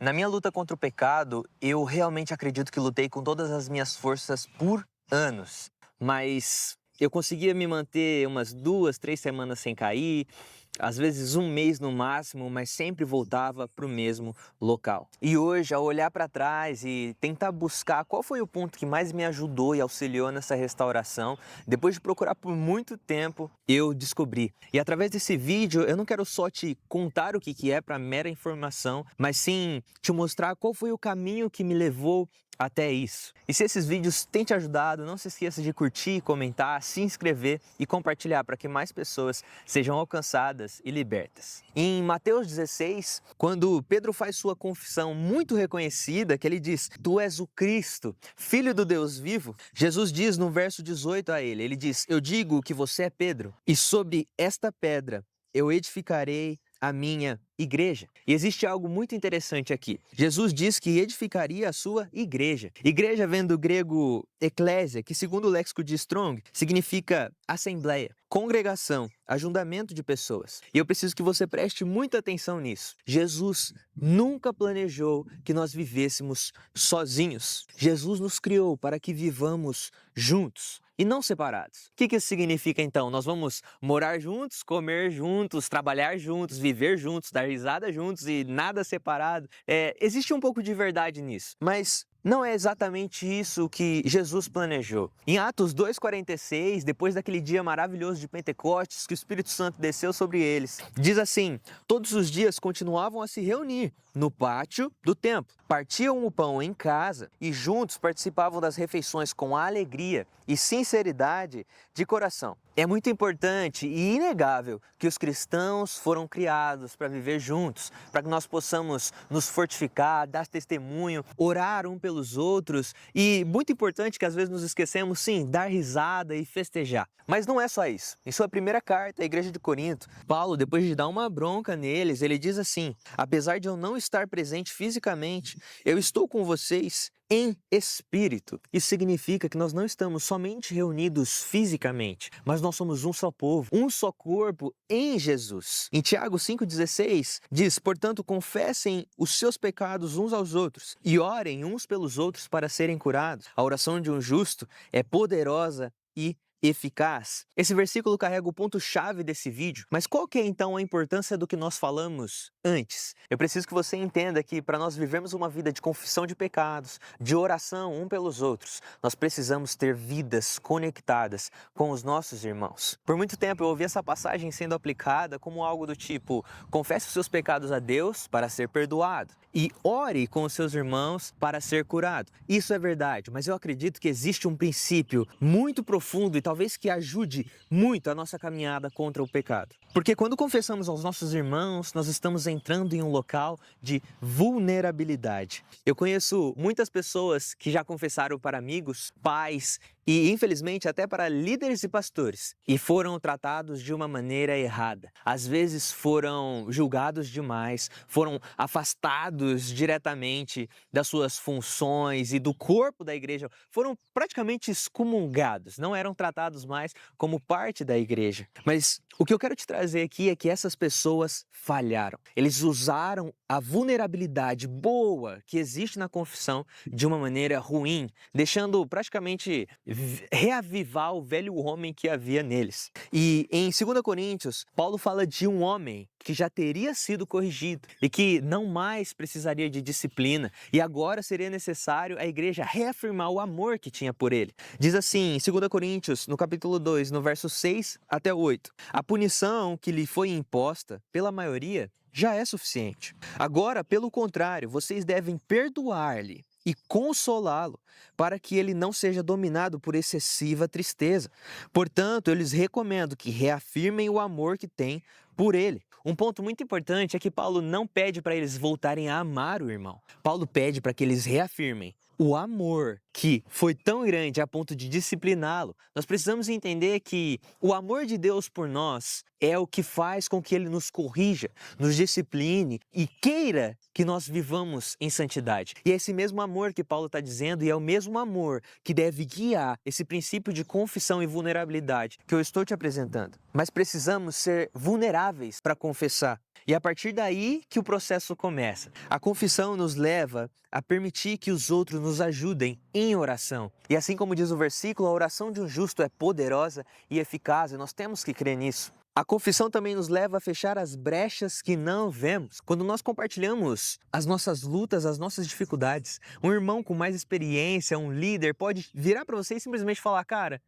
Na minha luta contra o pecado, eu realmente acredito que lutei com todas as minhas forças por anos. Mas eu conseguia me manter umas 2, 3 semanas sem cair, às vezes um mês no máximo, mas sempre voltava para o mesmo local. E hoje, ao olhar para trás e tentar buscar qual foi o ponto que mais me ajudou e auxiliou nessa restauração, depois de procurar por muito tempo, eu descobri. E através desse vídeo, eu não quero só te contar o que é para mera informação, mas sim te mostrar qual foi o caminho que me levou até isso. E se esses vídeos têm te ajudado, não se esqueça de curtir, comentar, se inscrever e compartilhar para que mais pessoas sejam alcançadas e libertas. Em Mateus 16, quando Pedro faz sua confissão muito reconhecida, que ele diz: "Tu és o Cristo, Filho do Deus vivo", Jesus diz no verso 18 a ele, ele diz: "Eu digo que você é Pedro, e sobre esta pedra eu edificarei a minha igreja." E existe algo muito interessante aqui. Jesus diz que edificaria a sua igreja. Igreja vem do grego eclésia, que segundo o léxico de Strong, significa assembleia, congregação, ajuntamento de pessoas. E eu preciso que você preste muita atenção nisso. Jesus nunca planejou que nós vivêssemos sozinhos. Jesus nos criou para que vivamos juntos e não separados. O que isso significa então? Nós vamos morar juntos, comer juntos, trabalhar juntos, viver juntos, dar risada juntos e nada separado. Existe um pouco de verdade nisso, mas não é exatamente isso que Jesus planejou. Em Atos 2,46, depois daquele dia maravilhoso de Pentecostes, que o Espírito Santo desceu sobre eles, diz assim: todos os dias continuavam a se reunir no pátio do templo, partiam o pão em casa e juntos participavam das refeições com alegria e sinceridade de coração. É muito importante e inegável que os cristãos foram criados para viver juntos, para que nós possamos nos fortificar, dar testemunho, orar um pelos outros e, muito importante que às vezes nos esquecemos, sim, dar risada e festejar. Mas não é só isso. Em sua primeira carta à igreja de Corinto, Paulo, depois de dar uma bronca neles, ele diz assim: apesar de eu não estar presente fisicamente, eu estou com vocês em espírito. Isso significa que nós não estamos somente reunidos fisicamente, mas nós somos um só povo, um só corpo em Jesus. Em Tiago 5,16 diz: portanto, confessem os seus pecados uns aos outros e orem uns pelos outros para serem curados. A oração de um justo é poderosa e eficaz. Esse versículo carrega o ponto-chave desse vídeo, mas qual que é então a importância do que nós falamos antes? Eu preciso que você entenda que para nós vivermos uma vida de confissão de pecados, de oração um pelos outros, nós precisamos ter vidas conectadas com os nossos irmãos. Por muito tempo eu ouvi essa passagem sendo aplicada como algo do tipo: confesse os seus pecados a Deus para ser perdoado e ore com os seus irmãos para ser curado. Isso é verdade, mas eu acredito que existe um princípio muito profundo e talvez que ajude muito a nossa caminhada contra o pecado. Porque quando confessamos aos nossos irmãos, nós estamos entrando em um local de vulnerabilidade. Eu conheço muitas pessoas que já confessaram para amigos, pais e, infelizmente, até para líderes e pastores, e foram tratados de uma maneira errada. Às vezes foram julgados demais, foram afastados diretamente das suas funções e do corpo da igreja, foram praticamente excomungados, não eram tratados mais como parte da igreja. Mas o que eu quero te trazer aqui é que essas pessoas falharam. Eles usaram a vulnerabilidade boa que existe na confissão de uma maneira ruim, deixando praticamente reavivar o velho homem que havia neles. E em 2 Coríntios, Paulo fala de um homem que já teria sido corrigido e que não mais precisaria de disciplina, e agora seria necessário a igreja reafirmar o amor que tinha por ele. Diz assim, em 2 Coríntios, no capítulo 2, no verso 6 até 8, a punição que lhe foi imposta pela maioria já é suficiente. Agora, pelo contrário, vocês devem perdoar-lhe e consolá-lo, para que ele não seja dominado por excessiva tristeza. Portanto, eu lhes recomendo que reafirmem o amor que têm por ele. Um ponto muito importante é que Paulo não pede para eles voltarem a amar o irmão. Paulo pede para que eles reafirmem o amor que foi tão grande a ponto de discipliná-lo. Nós precisamos entender que o amor de Deus por nós é o que faz com que Ele nos corrija, nos discipline e queira que nós vivamos em santidade. E é esse mesmo amor que Paulo está dizendo, e é o mesmo amor que deve guiar esse princípio de confissão e vulnerabilidade que eu estou te apresentando. Mas precisamos ser vulneráveis para confessar. E é a partir daí que o processo começa. A confissão nos leva a permitir que os outros nos ajudem em oração. E assim como diz o versículo, a oração de um justo é poderosa e eficaz, e nós temos que crer nisso. A confissão também nos leva a fechar as brechas que não vemos. Quando nós compartilhamos as nossas lutas, as nossas dificuldades, um irmão com mais experiência, um líder, pode virar para você e simplesmente falar: cara,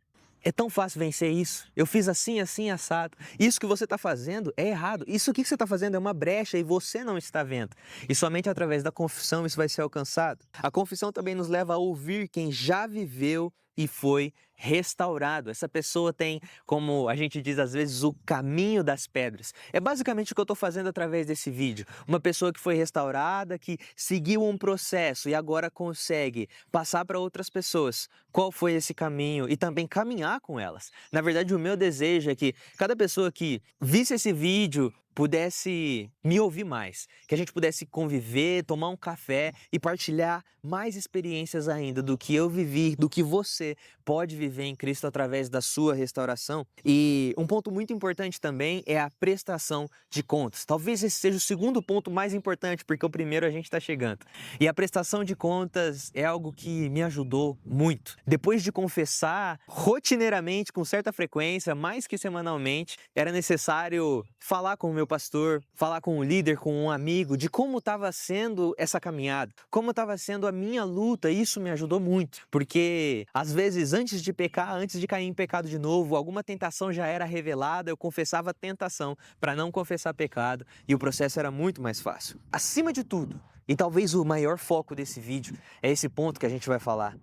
é tão fácil vencer isso. Eu fiz assim, assim, assado. Isso que você está fazendo é errado. Isso aqui que você está fazendo é uma brecha e você não está vendo. E somente através da confissão isso vai ser alcançado. A confissão também nos leva a ouvir quem já viveu e foi restaurado. Essa pessoa tem, como a gente diz às vezes, o caminho das pedras. É basicamente o que eu estou fazendo através desse vídeo. Uma pessoa que foi restaurada, que seguiu um processo e agora consegue passar para outras pessoas qual foi esse caminho e também caminhar com elas. Na verdade, o meu desejo é que cada pessoa que visse esse vídeo pudesse me ouvir mais, que a gente pudesse conviver, tomar um café e partilhar mais experiências ainda do que eu vivi, do que você pode viver em Cristo através da sua restauração. E um ponto muito importante também é a prestação de contas. Talvez esse seja o segundo ponto mais importante, porque o primeiro a gente está chegando. E a prestação de contas é algo que me ajudou muito. Depois de confessar rotineiramente, com certa frequência, mais que semanalmente, era necessário falar com o meu pastor, falar com o líder, com um amigo, de como estava sendo essa caminhada, como estava sendo a minha luta. Isso me ajudou muito, porque às vezes antes de pecar, antes de cair em pecado de novo, alguma tentação já era revelada, eu confessava a tentação para não confessar pecado e o processo era muito mais fácil. Acima de tudo, e talvez o maior foco desse vídeo é esse ponto que a gente vai falar.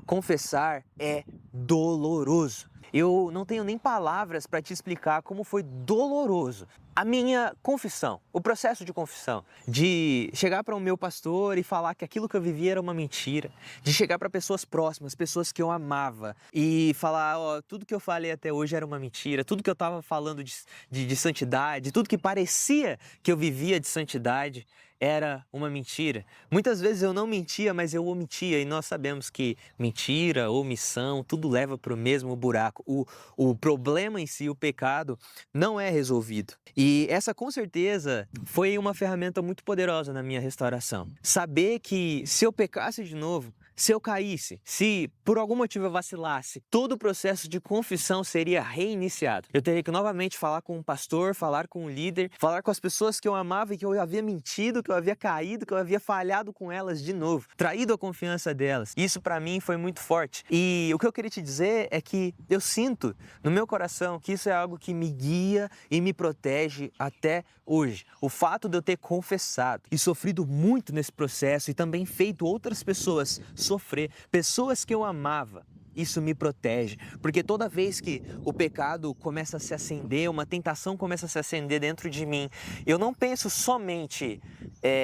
Confessar é doloroso. Eu não tenho nem palavras para te explicar como foi doloroso a minha confissão, o processo de confissão, de chegar para o meu pastor e falar que aquilo que eu vivia era uma mentira, de chegar para pessoas próximas, pessoas que eu amava e falar: ó, tudo que eu falei até hoje era uma mentira, tudo que eu estava falando de santidade, tudo que parecia que eu vivia de santidade era uma mentira. Muitas vezes eu não mentia, mas eu omitia, e nós sabemos que mentira, omissão, tudo leva para o mesmo buraco. O problema em si, o pecado, não é resolvido. E essa com certeza foi uma ferramenta muito poderosa na minha restauração. Saber que se eu pecasse de novo, se eu caísse, se por algum motivo eu vacilasse, todo o processo de confissão seria reiniciado. Eu teria que novamente falar com um pastor, falar com um líder, falar com as pessoas que eu amava e que eu havia mentido, que eu havia caído, que eu havia falhado com elas de novo, traído a confiança delas. Isso para mim foi muito forte. E o que eu queria te dizer é que eu sinto no meu coração que isso é algo que me guia e me protege até hoje. O fato de eu ter confessado e sofrido muito nesse processo e também feito outras pessoas sofrer, pessoas que eu amava, isso me protege, porque toda vez que o pecado começa a se acender, uma tentação começa a se acender dentro de mim, eu não penso somente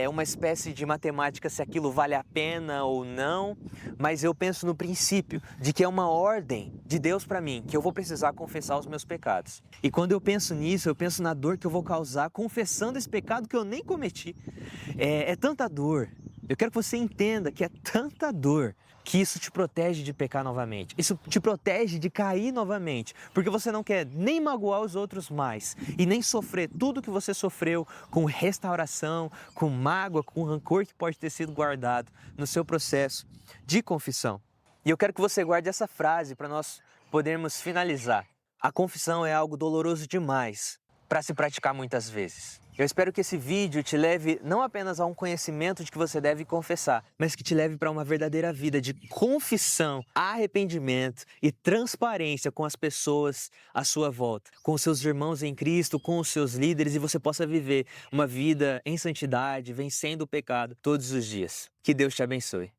uma espécie de matemática se aquilo vale a pena ou não, mas eu penso no princípio de que é uma ordem de Deus para mim, que eu vou precisar confessar os meus pecados. E quando eu penso nisso, eu penso na dor que eu vou causar confessando esse pecado que eu nem cometi. É tanta dor. Eu quero que você entenda que é tanta dor que isso te protege de pecar novamente. Isso te protege de cair novamente, porque você não quer nem magoar os outros mais e nem sofrer tudo que você sofreu com restauração, com mágoa, com rancor que pode ter sido guardado no seu processo de confissão. E eu quero que você guarde essa frase para nós podermos finalizar. A confissão é algo doloroso demais para se praticar muitas vezes. Eu espero que esse vídeo te leve não apenas a um conhecimento de que você deve confessar, mas que te leve para uma verdadeira vida de confissão, arrependimento e transparência com as pessoas à sua volta, com os seus irmãos em Cristo, com os seus líderes, e você possa viver uma vida em santidade, vencendo o pecado todos os dias. Que Deus te abençoe.